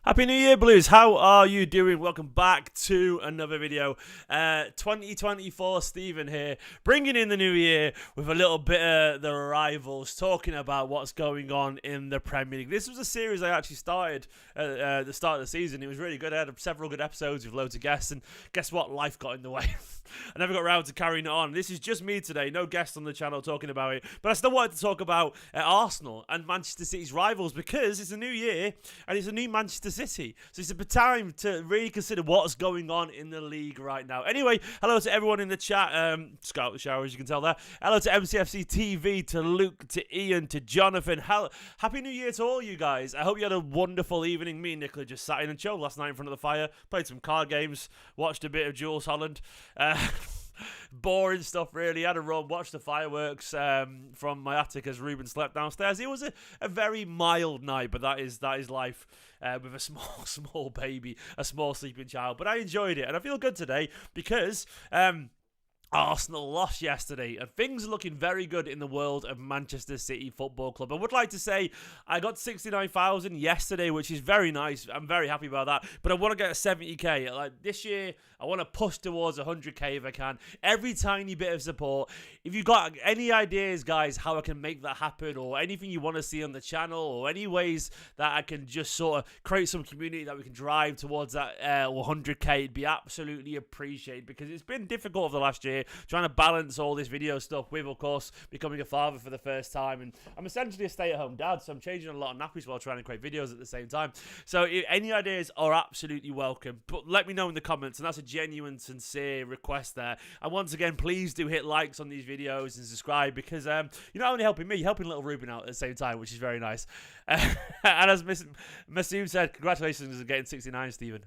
Happy New Year, Blues. How are you doing? Welcome back to another video. 2024 Stephen here, bringing in the new year with a little bit of the rivals, talking about what's going on in the Premier League. This was a series I actually started at the start of the season. It was really good. I had several good episodes with loads of guests, and guess what? Life got in the way. I never got around to carrying it on. This is just me today, no guests on the channel talking about it, but I still wanted to talk about Arsenal and Manchester City's rivals because it's a new year and it's a new Manchester City. So it's a good time to really consider what's going on in the league right now. Anyway, hello to everyone in the chat. Scout the shower, as you can tell there. Hello to MCFC TV, to Luke, to Ian, to Jonathan. Happy New Year to all you guys. I hope you had a wonderful evening. Me and Nicola just sat in and chilled last night in front of the fire, played some card games, watched a bit of Jules Holland. Boring stuff, really. Had a run, watched the fireworks from my attic as Ruben slept downstairs. It was a very mild night, but that is life with a small baby, a small sleeping child. But I enjoyed it, and I feel good today because Arsenal lost yesterday, and things are looking very good in the world of Manchester City Football Club. I would like to say I got 69,000 yesterday, which is very nice. I'm very happy about that, but I want to get a 70k. Like this year, I want to push towards 100k if I can. Every tiny bit of support. If you've got any ideas, guys, how I can make that happen, or anything you want to see on the channel, or any ways that I can just sort of create some community that we can drive towards that 100k, it'd be absolutely appreciated, because it's been difficult over the last year trying to balance all this video stuff with, of course, becoming a father for the first time. And I'm essentially a stay-at-home dad, so I'm changing a lot of nappies while trying to create videos at the same time. So any ideas are absolutely welcome, but let me know in the comments, and that's a genuine, sincere request there. And once again, please do hit likes on these videos and subscribe, because you're not only helping me, you're helping little Ruben out at the same time, which is very nice. And as Masoom said, congratulations on getting 69, Stephen.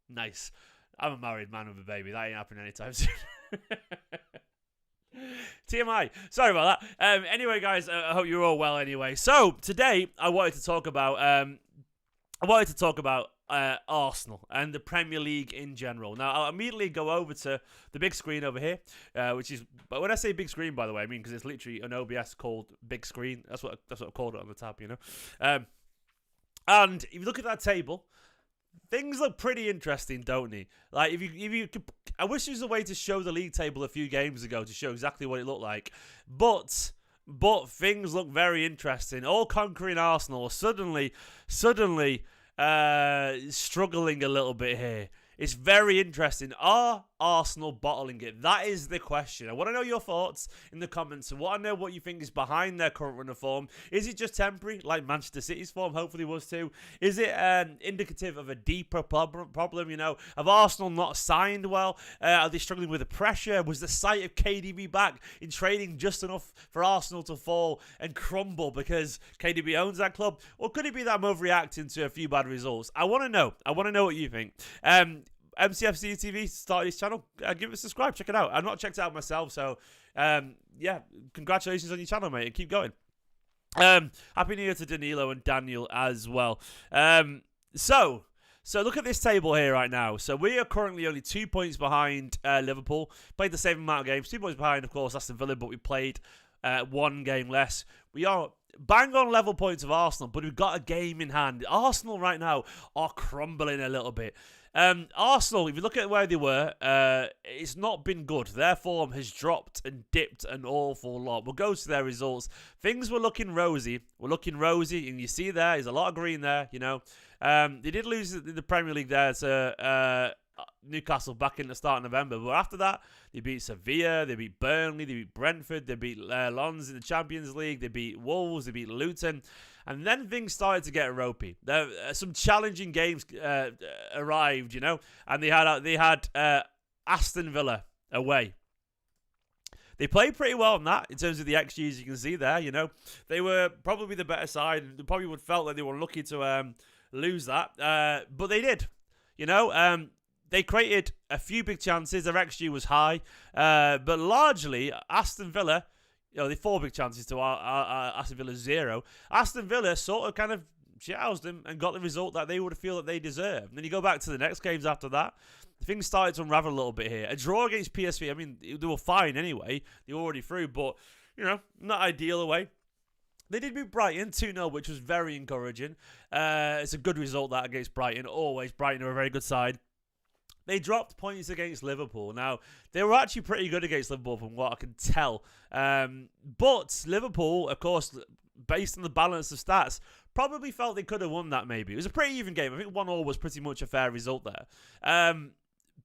Nice. I'm a married man with a baby. That ain't happening anytime soon. TMI. Sorry about that. Anyway, guys, I hope you're all well. Anyway, so today I wanted to talk about Arsenal and the Premier League in general. Now, I'll immediately go over to the big screen over here, which is. But when I say big screen, by the way, I mean because it's literally an OBS called big screen. That's what I've called it on the tab, you know. And if you look at that table, things look pretty interesting, don't they? Like, if you could, I wish there was a way to show the league table a few games ago to show exactly what it looked like. But things look very interesting. All conquering Arsenal suddenly struggling a little bit here. It's very interesting. Are Arsenal bottling it? That is the question. I want to know your thoughts in the comments. I want to know what you think is behind their current run of form. Is it just temporary, like Manchester City's form hopefully was too? Is it indicative of a deeper problem, you know? Have Arsenal not signed well? Are they struggling with the pressure? Was the sight of KDB back in training just enough for Arsenal to fall and crumble because KDB owns that club? Or could it be that I'm overreacting to a few bad results? I want to know. I want to know what you think. MCFC TV started his channel. Give it a subscribe. Check it out. I've not checked it out myself, so yeah, congratulations on your channel, mate, and keep going. Happy New Year to Danilo and Daniel as well. So look at this table here right now. So we are currently only 2 points behind Liverpool. Played the same amount of games. 2 points behind, of course, Aston Villa, but we played one game less. We are bang on level points of Arsenal, but we've got a game in hand. Arsenal right now are crumbling a little bit. Arsenal, if you look at where they were, it's not been good. Their form has dropped and dipped an awful lot. We'll go to their results. Things were looking rosy. And you see there's a lot of green there, you know. They did lose the Premier League there to Newcastle back in the start of November. But after that, they beat Sevilla, they beat Burnley, they beat Brentford, they beat Lens in the Champions League, they beat Wolves, they beat Luton. And then things started to get ropey. Some challenging games arrived, you know, and they had Aston Villa away. They played pretty well on that in terms of the XGs you can see there, you know. They were probably the better side. They probably would felt that they were lucky to lose that, but they did, you know. They created a few big chances. Their XG was high, but largely Aston Villa. You know, they 4 big chances to Aston Villa 0. Aston Villa sort of kind of shithoused them and got the result that they would feel that they deserved. And then you go back to the next games after that, things started to unravel a little bit here. A draw against PSV, I mean, they were fine anyway. They were already through, but, you know, not ideal away. They did beat Brighton 2-0, which was very encouraging. It's a good result that against Brighton. Always, Brighton are a very good side. They dropped points against Liverpool. Now, they were actually pretty good against Liverpool from what I can tell. But Liverpool, of course, based on the balance of stats, probably felt they could have won that maybe. It was a pretty even game. I think 1-1 was pretty much a fair result there.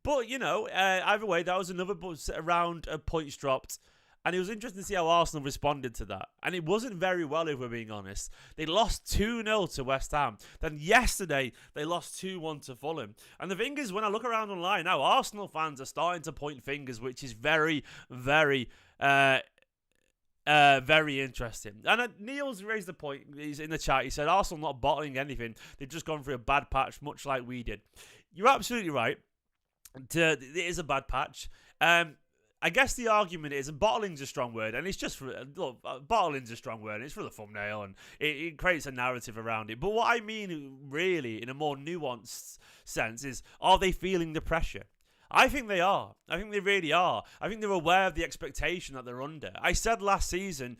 But, either way, that was another round of points dropped. And it was interesting to see how Arsenal responded to that. And it wasn't very well, if we're being honest. They lost 2-0 to West Ham. Then yesterday, they lost 2-1 to Fulham. And the thing is, when I look around online now, Arsenal fans are starting to point fingers, which is very, very, very interesting. And Neil's raised the point. He's in the chat. He said, Arsenal not bottling anything. They've just gone through a bad patch, much like we did. You're absolutely right. It is a bad patch. I guess the argument is, and bottling's a strong word, and it's just for, look, bottling's a strong word, and it's for the thumbnail, and it creates a narrative around it. But what I mean, really, in a more nuanced sense, is, are they feeling the pressure? I think they are. I think they really are. I think they're aware of the expectation that they're under. I said last season,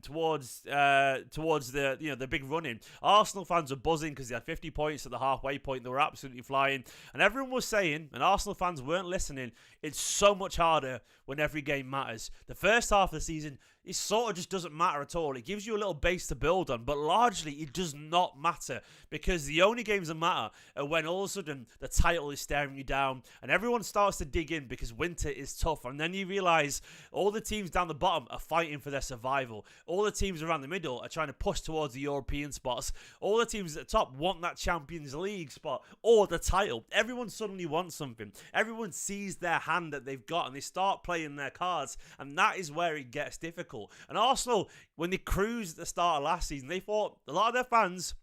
towards the big run-in, Arsenal fans were buzzing because they had 50 points at the halfway point. They were absolutely flying. And everyone was saying, and Arsenal fans weren't listening, it's so much harder when every game matters. The first half of the season, it sort of just doesn't matter at all. It gives you a little base to build on, but largely it does not matter, because the only games that matter are when all of a sudden the title is staring you down and everyone starts to dig in because winter is tough, and then you realise all the teams down the bottom are fighting for their survival. All the teams around the middle are trying to push towards the European spots. All the teams at the top want that Champions League spot or the title. Everyone suddenly wants something. Everyone sees their hand that they've got and they start playing their cards, and that is where it gets difficult. And Arsenal, when they cruised at the start of last season, they thought, a lot of their fans,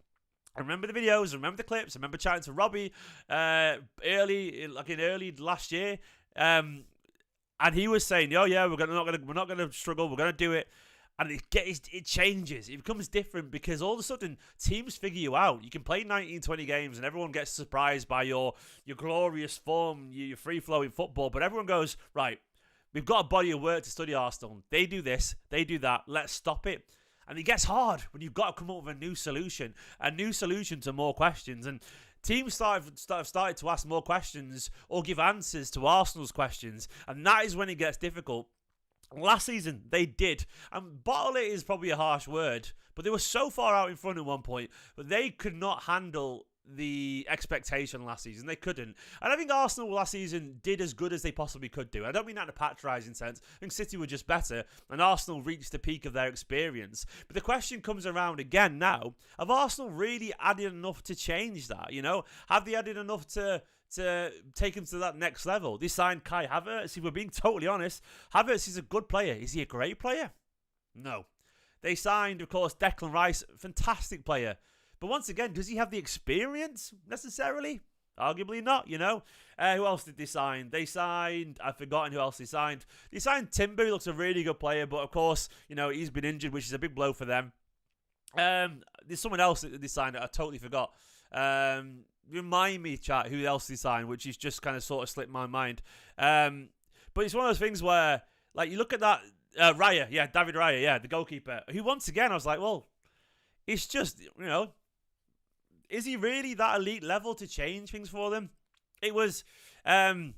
I remember the videos, I remember the clips, I remember chatting to Robbie early last year, and he was saying, "Oh yeah, we're not gonna struggle, we're gonna do it." And it changes. It becomes different because all of a sudden teams figure you out. You can play 19, 20 games and everyone gets surprised by your glorious form, your free-flowing football. But everyone goes, right, we've got a body of work to study Arsenal. They do this, they do that. Let's stop it. And it gets hard when you've got to come up with a new solution to more questions. And teams started to ask more questions or give answers to Arsenal's questions. And that is when it gets difficult. Last season, they did. And bottle it is probably a harsh word, but they were so far out in front at one point, but they could not handle the expectation last season. They couldn't. And I think Arsenal last season did as good as they possibly could do. I don't mean that in a patronising sense. I think City were just better, and Arsenal reached the peak of their experience. But the question comes around again now, have Arsenal really added enough to change that? Have they added enough to take him to that next level? They signed Kai Havertz. If we're being totally honest, Havertz is a good player. Is he a great player? No. They signed, of course, Declan Rice, fantastic player. But once again, does he have the experience necessarily? Arguably not, Who else did they sign? I've forgotten who else they signed. They signed Timber, who looks a really good player, but of course, he's been injured, which is a big blow for them. There's someone else that they signed that I totally forgot. Remind me, chat, who else they signed, which is just kind of sort of slipped my mind. But it's one of those things where, like, you look at that, Raya, David Raya, the goalkeeper, who once again, I was like, well, it's just, is he really that elite level to change things for them? It was an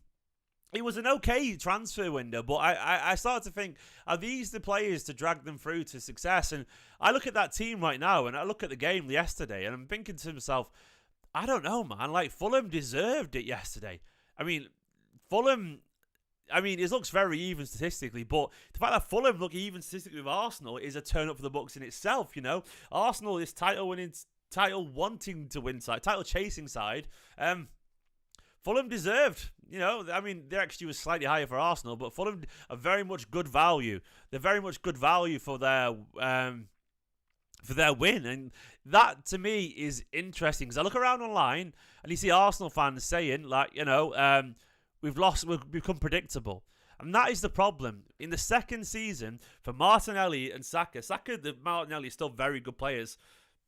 okay transfer window, but I started to think, are these the players to drag them through to success? And I look at that team right now, and I look at the game yesterday, and I'm thinking to myself, I don't know, man. Like, Fulham deserved it yesterday. I mean, it looks very even statistically, but the fact that Fulham look even statistically with Arsenal is a turn up for the books in itself, Arsenal, this title-wanting to win side, title-chasing side, Fulham deserved, their XG was slightly higher for Arsenal, but Fulham are very much good value. They're very much good value for their win, and that to me is interesting because I look around online and you see Arsenal fans saying, like, we've become predictable. And that is the problem. In the second season, for Martinelli and Saka, Martinelli are still very good players,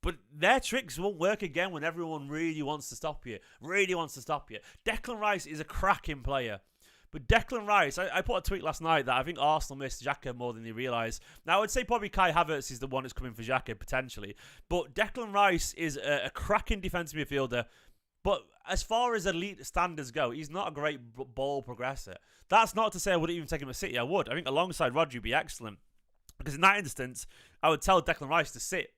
but their tricks won't work again when everyone really wants to stop you. Declan Rice is a cracking player. But Declan Rice, I put a tweet last night that I think Arsenal missed Xhaka more than they realise. Now, I would say probably Kai Havertz is the one that's coming for Xhaka, potentially. But Declan Rice is a cracking defensive midfielder. But as far as elite standards go, he's not a great ball progressor. That's not to say I wouldn't even take him to City. I would. I think alongside Rodri would be excellent. Because in that instance, I would tell Declan Rice to sit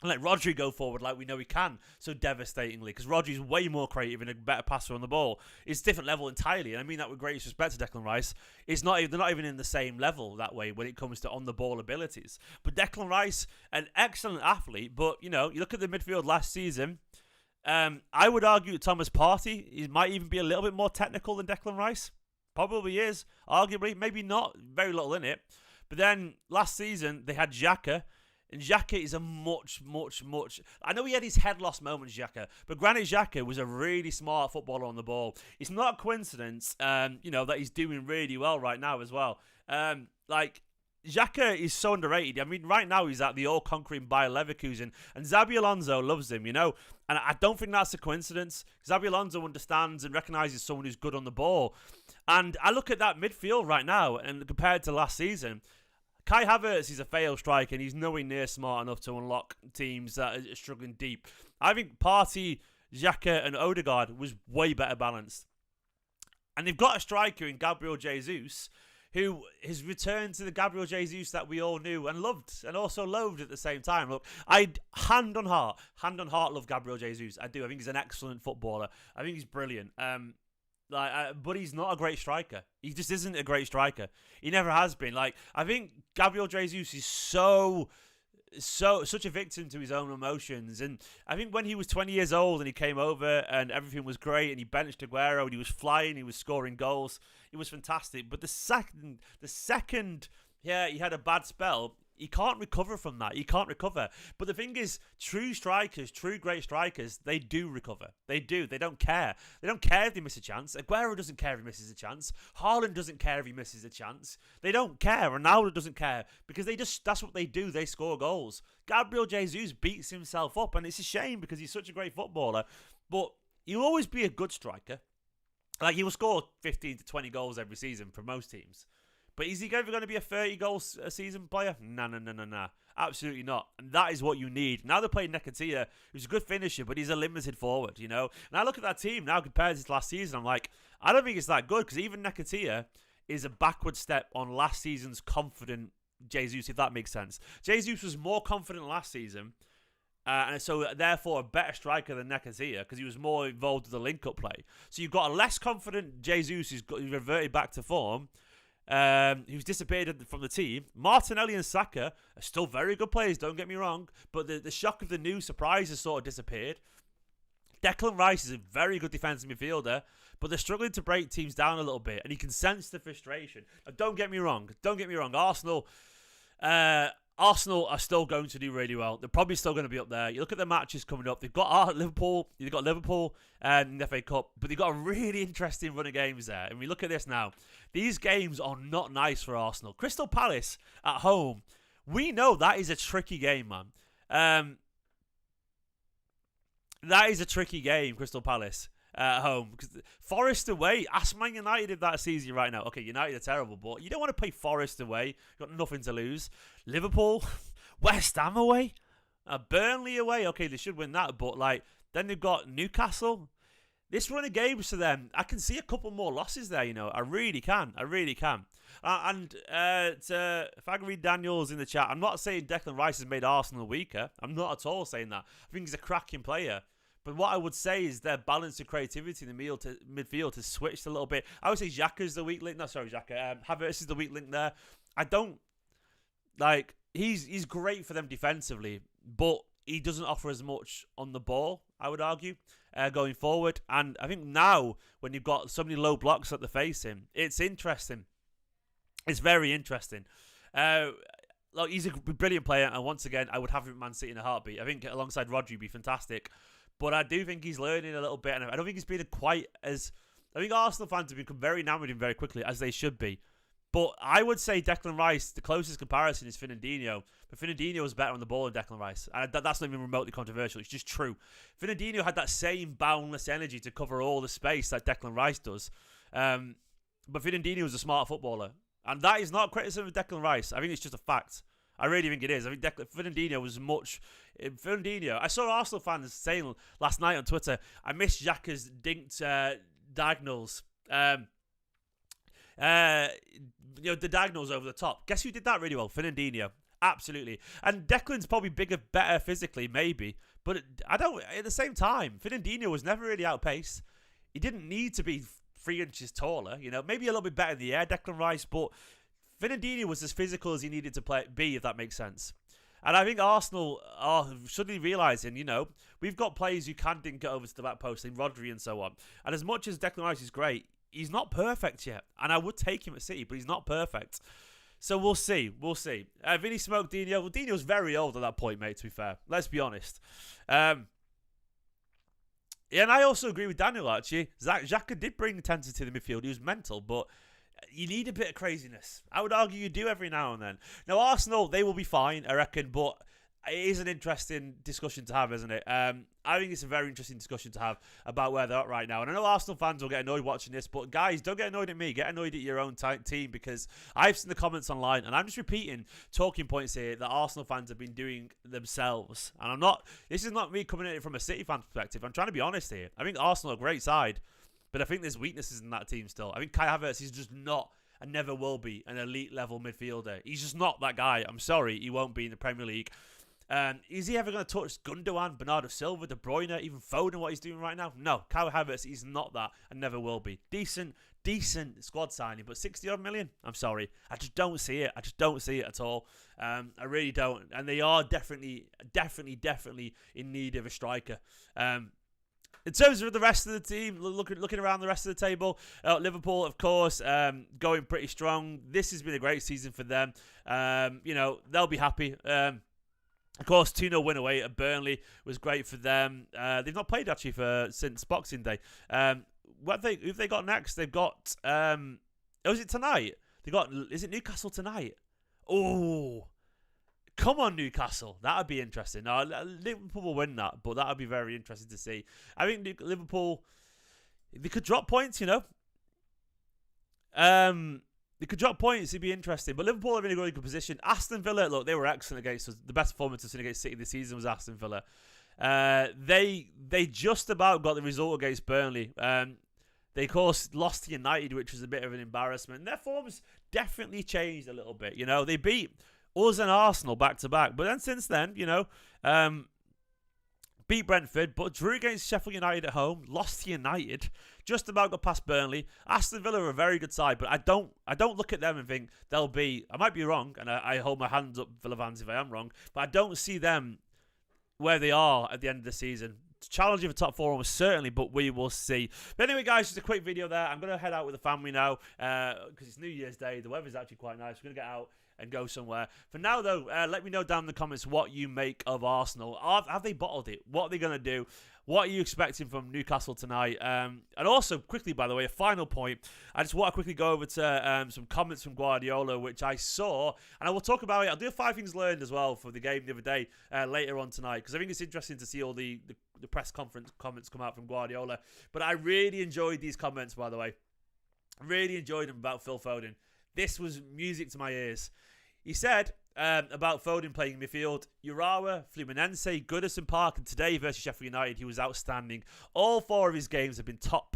and let Rodri go forward like we know he can so devastatingly, because Rodri's way more creative and a better passer on the ball. It's a different level entirely, and I mean that with greatest respect to Declan Rice. They're not even in the same level that way when it comes to on-the-ball abilities. But Declan Rice, an excellent athlete, but, you look at the midfield last season, I would argue Thomas Partey, he might even be a little bit more technical than Declan Rice. Probably is, arguably, maybe not, very little in it. But then last season, they had Xhaka, and Xhaka is a much... I know he had his head lost moments, Xhaka, but granted, Xhaka was a really smart footballer on the ball. It's not a coincidence, that he's doing really well right now as well. Xhaka is so underrated. I mean, right now he's at the all-conquering Bayer Leverkusen, and Xabi Alonso loves him, and I don't think that's a coincidence. Xabi Alonso understands and recognises someone who's good on the ball. And I look at that midfield right now, and compared to last season, Kai Havertz is a failed striker, and he's nowhere near smart enough to unlock teams that are struggling deep. I think Partey, Xhaka, and Odegaard was way better balanced. And they've got a striker in Gabriel Jesus, who has returned to the Gabriel Jesus that we all knew and loved, and also loathed at the same time. Look, I'd hand on heart love Gabriel Jesus. I do. I think he's an excellent footballer. I think he's brilliant. But he's not a great striker. He just isn't a great striker. He never has been. I think Gabriel Jesus is such a victim to his own emotions. And I think when he was 20 years old and he came over and everything was great and he benched Aguero and he was flying, he was scoring goals, it was fantastic. But the second he had a bad spell, he can't recover from that. He can't recover. But the thing is, true great strikers, they do recover. They do. They don't care. They don't care if they miss a chance. Aguero doesn't care if he misses a chance. Haaland doesn't care if he misses a chance. They don't care. Ronaldo doesn't care because that's what they do. They score goals. Gabriel Jesus beats himself up, and it's a shame because he's such a great footballer. But he'll always be a good striker. He will score 15 to 20 goals every season for most teams. But is he ever going to be a 30-goal a season player? No. Absolutely not. And that is what you need. Now they're playing Nketiah, who's a good finisher, but he's a limited forward, And I look at that team now compared to last season, I'm like, I don't think it's that good, because even Nketiah is a backward step on last season's confident Jesus, if that makes sense. Jesus was more confident last season, and so therefore a better striker than Nketiah, because he was more involved with the link-up play. So you've got a less confident Jesus who's reverted back to form, who's disappeared from the team. Martinelli and Saka are still very good players, don't get me wrong, but the shock of the new surprise has sort of disappeared. Declan Rice is a very good defensive midfielder, but they're struggling to break teams down a little bit, and you can sense the frustration. Now, don't get me wrong, Arsenal are still going to do really well. They're probably still going to be up there. You look at the matches coming up. They've got Liverpool in the FA Cup, but they've got a really interesting run of games there. And we look at this now. These games are not nice for Arsenal. Crystal Palace at home. We know that is a tricky game, man. That is a tricky game, Crystal Palace at home. Because Forest away, ask Man United if that's easy right now. Okay, United are terrible, but you don't want to play Forest away. You've got nothing to lose. Liverpool, West Ham away, Burnley away. Okay, they should win that, but then they've got Newcastle. This run of games to them, I can see a couple more losses there. I really can. And if I can read Daniels in the chat, I'm not saying Declan Rice has made Arsenal weaker. I'm not at all saying that. I think he's a cracking player. But what I would say is their balance of creativity in the midfield has switched a little bit. I would say Xhaka's the weak link. No, sorry, Xhaka. Havertz is the weak link there. I don't... He's great for them defensively, but he doesn't offer as much on the ball, I would argue, going forward. And I think now, when you've got so many low blocks at the facing, it's interesting. It's very interesting. He's a brilliant player, and once again, I would have him at Man City in a heartbeat. I think alongside Rodri would be fantastic. But I do think he's learning a little bit, and I don't think he's been quite as... I think Arsenal fans have become very enamoured of him very quickly, as they should be. But I would say Declan Rice, the closest comparison is Fernandinho. But Fernandinho was better on the ball than Declan Rice. And that's not even remotely controversial. It's just true. Fernandinho had that same boundless energy to cover all the space that Declan Rice does. But Fernandinho was a smart footballer. And that is not criticism of Declan Rice. I think it's just a fact. I really think it is. I think Fernandinho was much... Fernandinho... I saw Arsenal fans saying last night on Twitter, I miss Xhaka's dinked diagonals. The diagonals over the top. Guess who did that really well? Fernandinho. Absolutely. And Declan's probably bigger, better physically, maybe. But at the same time, Fernandinho was never really outpaced. He didn't need to be 3 inches taller, maybe a little bit better in the air, Declan Rice, but Fernandinho was as physical as he needed to be, if that makes sense. And I think Arsenal are suddenly realising, we've got players who can dink it over to the back post, like Rodri and so on. And as much as Declan Rice is great, he's not perfect yet. And I would take him at City, but he's not perfect. So we'll see. Vinny smoked Dino. Well, Dino's very old at that point, mate, to be fair. Let's be honest. Yeah, and I also agree with Daniel, actually. Xhaka did bring intensity to the midfield. He was mental, but you need a bit of craziness. I would argue you do every now and then. Now, Arsenal, they will be fine, I reckon, but it is an interesting discussion to have, isn't it? I think it's a very interesting discussion to have about where they're at right now. And I know Arsenal fans will get annoyed watching this, but guys, don't get annoyed at me. Get annoyed at your own team, because I've seen the comments online, and I'm just repeating talking points here that Arsenal fans have been doing themselves. And this is not me coming at it from a City fan perspective. I'm trying to be honest here. I think Arsenal are a great side, but I think there's weaknesses in that team still. I think Kai Havertz is just not, and never will be, an elite level midfielder. He's just not that guy. I'm sorry, he won't be in the Premier League. Is he ever going to touch Gundogan, Bernardo Silva, De Bruyne, even Foden, what he's doing right now? No, Kai Havertz, he's not that and never will be. Decent squad signing, but 60-odd million? I'm sorry. I just don't see it. I just don't see it at all. I really don't. And they are definitely in need of a striker. In terms of the rest of the team, looking around the rest of the table, Liverpool, of course, going pretty strong. This has been a great season for them. They'll be happy. Of course, 2-0 win away at Burnley was great for them. They've not played, actually, since Boxing Day. Who have they got next? They've got... is it tonight? Is it Newcastle tonight? Oh, come on, Newcastle. That would be interesting. Now, Liverpool will win that, but that would be very interesting to see. I think Liverpool, they could drop points, They could drop points. It'd be interesting. But Liverpool are in a really good position. Aston Villa, look, they were excellent against us. The best performance I've seen against City this season was Aston Villa. They just about got the result against Burnley. They, of course, lost to United, which was a bit of an embarrassment. Their form's definitely changed a little bit. They beat us and Arsenal back-to-back. But then since then, beat Brentford, but drew against Sheffield United at home, lost to United, just about got past Burnley. Aston Villa are a very good side, but I don't look at them and think they'll be... I might be wrong, and I hold my hands up, Villa fans, if I am wrong, but I don't see them where they are at the end of the season. Challenging for top four almost certainly, but we will see. But anyway, guys, just a quick video there. I'm going to head out with the family now because it's New Year's Day. The weather's actually quite nice. We're going to get out and go somewhere. For now, though, let me know down in the comments what you make of Arsenal. Have they bottled it? What are they going to do? What are you expecting from Newcastle tonight? And also, quickly, by the way, a final point. I just want to quickly go over to some comments from Guardiola, which I saw, and I will talk about it. I'll do 5 things learned as well for the game the other day later on tonight, because I think it's interesting to see all the press conference comments come out from Guardiola. But I really enjoyed these comments, by the way. I really enjoyed them about Phil Foden. This was music to my ears. He said about Foden playing midfield, Urawa, Fluminense, Goodison Park, and today versus Sheffield United, he was outstanding. All 4 of his games have been top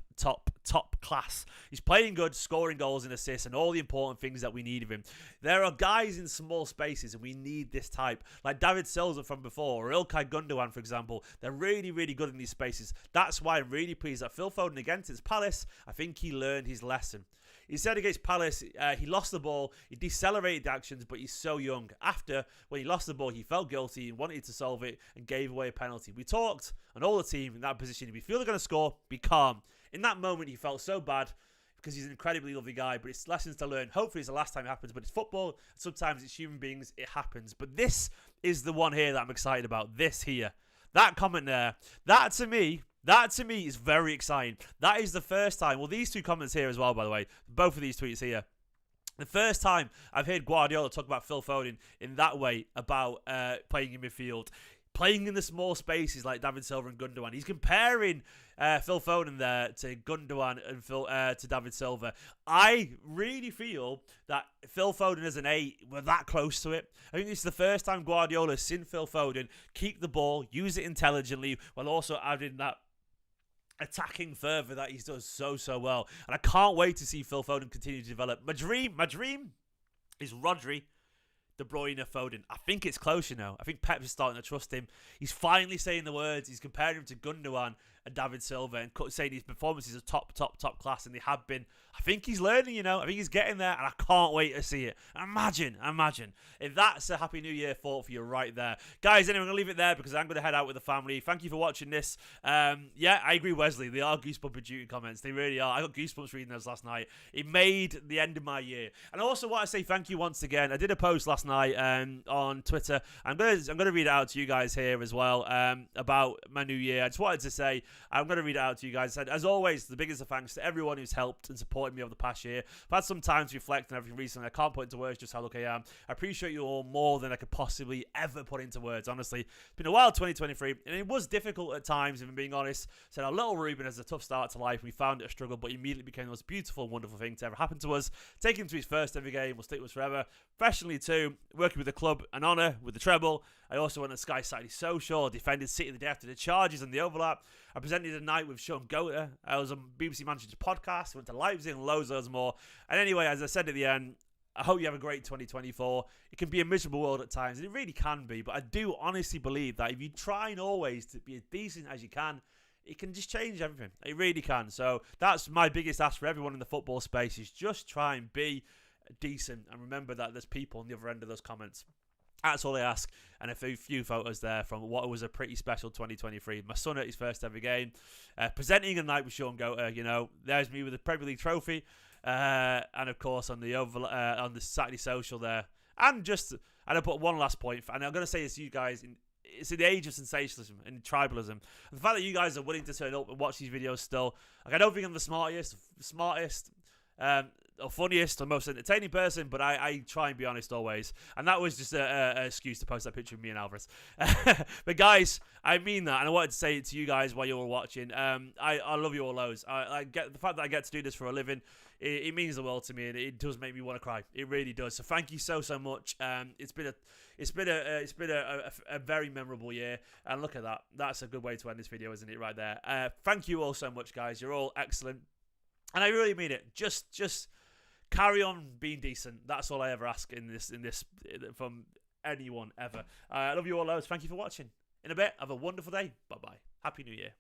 class. He's playing good, scoring goals and assists, and all the important things that we need of him. There are guys in small spaces, and we need this type. Like David Silva from before, or Ilkay Gundogan, for example. They're really, really good in these spaces. That's why I'm really pleased that Phil Foden against his Palace, I think he learned his lesson. He said against Palace, he lost the ball, he decelerated the actions, but he's so young. After, when he lost the ball, he felt guilty and wanted to solve it and gave away a penalty. We talked, and all the team in that position, if you feel they're going to score, be calm. In that moment, he felt so bad because he's an incredibly lovely guy, but it's lessons to learn. Hopefully it's the last time it happens, but it's football. Sometimes it's human beings. It happens. But this is the one here that I'm excited about. This here. That comment there. That to me is very exciting. That is the first time. Well, these 2 comments here as well, by the way. Both of these tweets here. The first time I've heard Guardiola talk about Phil Foden in that way about playing in midfield. playing in the small spaces like David Silva and Gundogan. He's comparing Phil Foden there to Gundogan and to David Silva. I really feel that Phil Foden as an 8, we're that close to it. I think this is the first time Guardiola has seen Phil Foden keep the ball, use it intelligently, while also adding that attacking further that he does so well. And I can't wait to see Phil Foden continue to develop. My dream is Rodri, De Bruyne, Foden. I think it's close, you know. I think Pep is starting to trust him. He's finally saying the words. He's comparing him to Gundogan and David Silva and saying his performances are top class, and they have been. I think he's learning, you know. I think he's getting there, and I can't wait to see it. Imagine. If that's a Happy New Year thought for you right there. Guys, anyway, I'm going to leave it there because I'm going to head out with the family. Thank you for watching this. Yeah, I agree, Wesley. They are goosebump-inducing comments. They really are. I got goosebumps reading those last night. It made the end of my year. And I also want to say thank you once again. I did a post last night on Twitter. I'm gonna read it out to you guys here as well about my new year. I just wanted to say I'm gonna read it out to you guys. As always, the biggest of thanks to everyone who's helped and supported me over the past year. I've had some time to reflect on everything recently. I can't put into words just how lucky I am. I appreciate you all more than I could possibly ever put into words. Honestly, it's been a wild 2023, and it was difficult at times. If I'm being honest, said our little Ruben has a tough start to life. We found it a struggle, but immediately became the most beautiful and wonderful thing to ever happen to us. Taking him to his first ever game will stick with us forever. Professionally too, working with the club, an honour with the treble. I also went on Sky Saturday Social, defended City the day after the charges and the overlap. I presented a night with Sean Goater. I was on BBC Manchester podcast, went to Leipzig and loads more. And anyway, as I said at the end, I hope you have a great 2024. It can be a miserable world at times, and it really can be, but I do honestly believe that if you try and always to be as decent as you can, it can just change everything. It really can. So that's my biggest ask for everyone in the football space, is just try and be decent and remember that there's people on the other end of those comments. That's all I ask. And a few photos there from what was a pretty special 2023. My son at his first ever game, presenting a night with Sean Goater. You know, there's me with the Premier League trophy, and of course on the Saturday Social there. And I put one last point, and I'm going to say this to you guys. It's in the age of sensationalism and tribalism. And the fact that you guys are willing to turn up and watch these videos still, like, I don't think I'm the smartest, or funniest or most entertaining person, but I try and be honest always. And that was just an excuse to post that picture of me and Alvarez. But guys, I mean that, and I wanted to say it to you guys while you were watching. I love you all loads. I get the fact that I get to do this for a living. It means the world to me, and it does make me want to cry. It really does. So thank you so much. It's been a very memorable year, and look at that. That's a good way to end this video, isn't it? Right there. Thank you all so much, guys. You're all excellent, and I really mean it. Just carry on being decent. That's all I ever ask in this from anyone ever. I love you all loads. Thank you for watching. In a bit, have a wonderful day. Bye bye. Happy New Year.